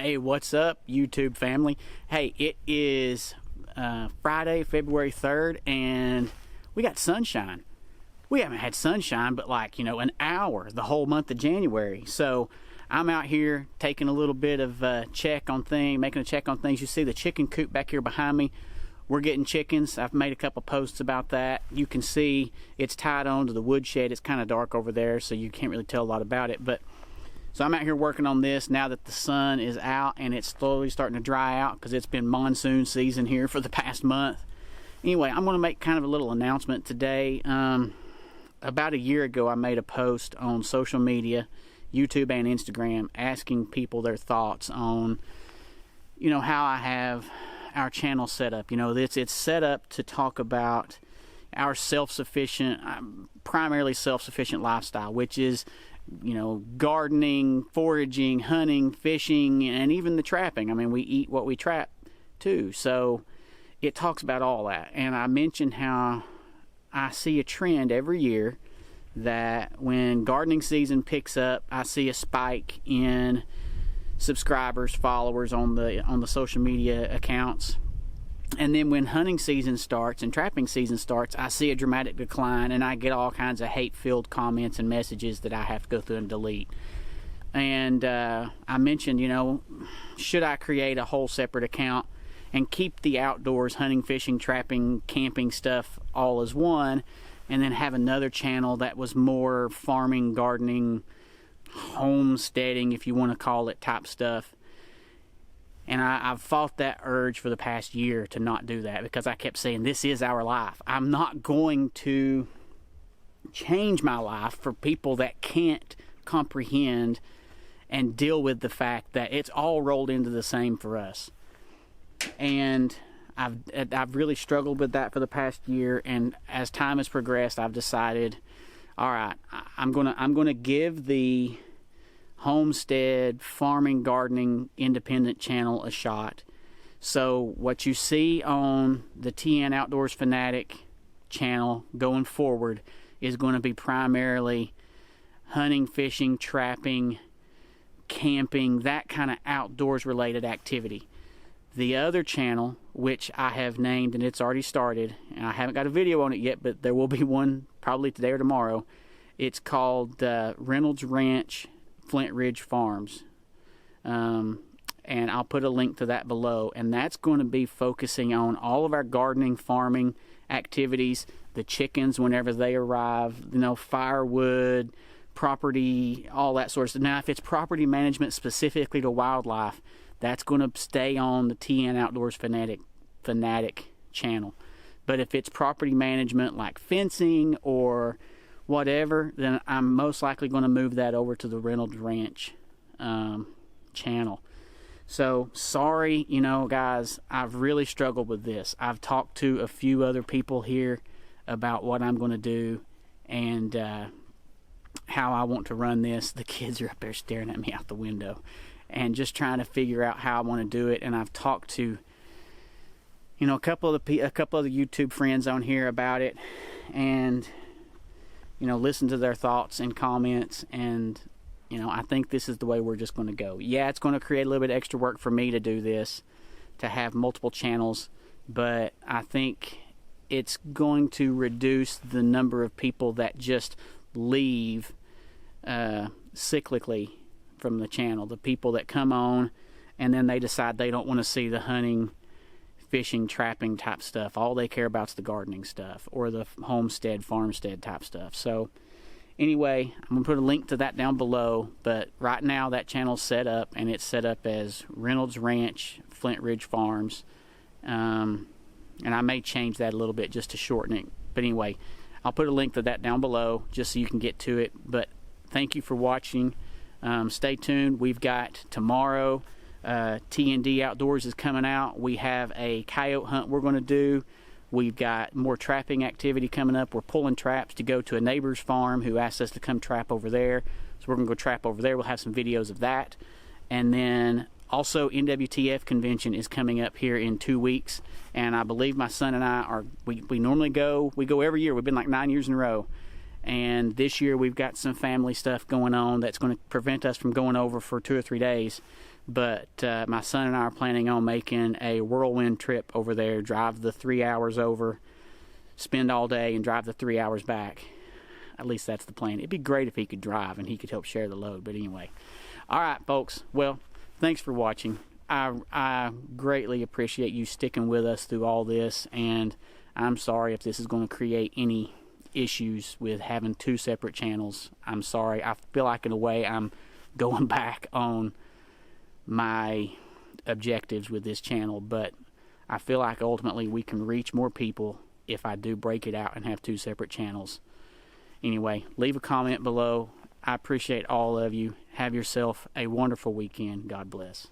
Hey, what's up, YouTube family? Hey, it is Friday, February 3rd, and we got sunshine. We haven't had sunshine, but an hour the whole month of January. So I'm out here taking a little bit of making a check on things. You see the chicken coop back here behind me. We're getting chickens. I've made a couple posts about that. You can see it's tied on to the woodshed. It's kind of dark over there, so you can't really tell a lot about it. So I'm out here working on this now that the sun is out and it's slowly starting to dry out because it's been monsoon season here for the past month. Anyway, I'm going to make kind of a little announcement today. About a year ago, I made a post on social media, YouTube and Instagram, asking people their thoughts on, how I have our channel set up. It's set up to talk about our primarily self-sufficient lifestyle, which is gardening, foraging, hunting, fishing, and even the trapping. I mean, we eat what we trap too. So it talks about all that. And I mentioned how I see a trend every year that when gardening season picks up, I see a spike in subscribers, followers on the social media accounts. And then when hunting season starts and trapping season starts, I see a dramatic decline, and I get all kinds of hate-filled comments and messages that I have to go through and delete. And I mentioned, should I create a whole separate account and keep the outdoors, hunting, fishing, trapping, camping stuff all as one, and then have another channel that was more farming, gardening, homesteading, if you want to call it, type stuff. And I've fought that urge for the past year to not do that because I kept saying, this is our life. I'm not going to change my life for people that can't comprehend and deal with the fact that it's all rolled into the same for us. And I've really struggled with that for the past year. And as time has progressed, I've decided, all right, I'm gonna give the homestead, farming, gardening, independent channel a shot. So what you see on the TN Outdoors Fanatic channel going forward is going to be primarily hunting, fishing, trapping, camping, that kind of outdoors related activity. The other channel, which I have named, and it's already started, and I haven't got a video on it yet, but there will be one probably today or tomorrow. It's called Reynolds Ranch Flint Ridge Farms, and I'll put a link to that below. And that's going to be focusing on all of our gardening, farming activities, the chickens whenever they arrive, firewood, property, all that sort of stuff. Now, if it's property management specifically to wildlife, that's going to stay on the TN Outdoors Fanatic channel. But if it's property management like fencing or whatever, then I'm most likely going to move that over to the Reynolds Ranch channel. So sorry, guys, I've really struggled with this. I've talked to a few other people here about what I'm going to do and how I want to run this. The kids are up there staring at me out the window and just trying to figure out how I want to do it. And I've talked to a couple of the YouTube friends on here about it, and listen to their thoughts and comments, and I think this is the way we're just going to go. Yeah, it's going to create a little bit of extra work for me to do this, to have multiple channels, but I think it's going to reduce the number of people that just leave cyclically from the channel. The people that come on and then they decide they don't want to see the hunting, fishing, trapping type stuff. All they care about is the gardening stuff or the homestead, farmstead type stuff. So anyway, I'm going to put a link to that down below, but right now that channel's set up, and it's set up as Reynolds Ranch Flint Ridge Farms, and I may change that a little bit just to shorten it. But anyway, I'll put a link to that down below just so you can get to it. But thank you for watching. Stay tuned. We've got tomorrow, TND Outdoors is coming out. We have a coyote hunt we're going to do. We've got more trapping activity coming up. We're pulling traps to go to a neighbor's farm who asked us to come trap over there. So we're going to go trap over there. We'll have some videos of that. And then also NWTF convention is coming up here in 2 weeks. And I believe my son and I we normally go, we go every year. We've been like 9 years in a row. And this year we've got some family stuff going on that's going to prevent us from going over for 2 or 3 days. But my son and I are planning on making a whirlwind trip over there, drive the 3 hours over, spend all day, and drive the 3 hours back. At least that's the plan. It'd be great if he could drive and he could help share the load. But anyway. All right, folks. Well, thanks for watching. I greatly appreciate you sticking with us through all this. And I'm sorry if this is going to create any issues with having 2 separate channels. I'm sorry. I feel like in a way I'm going back on my objectives with this channel, but I feel like ultimately we can reach more people if I do break it out and have 2 separate channels. Anyway, leave a comment below. I appreciate all of you. Have yourself a wonderful weekend. God bless.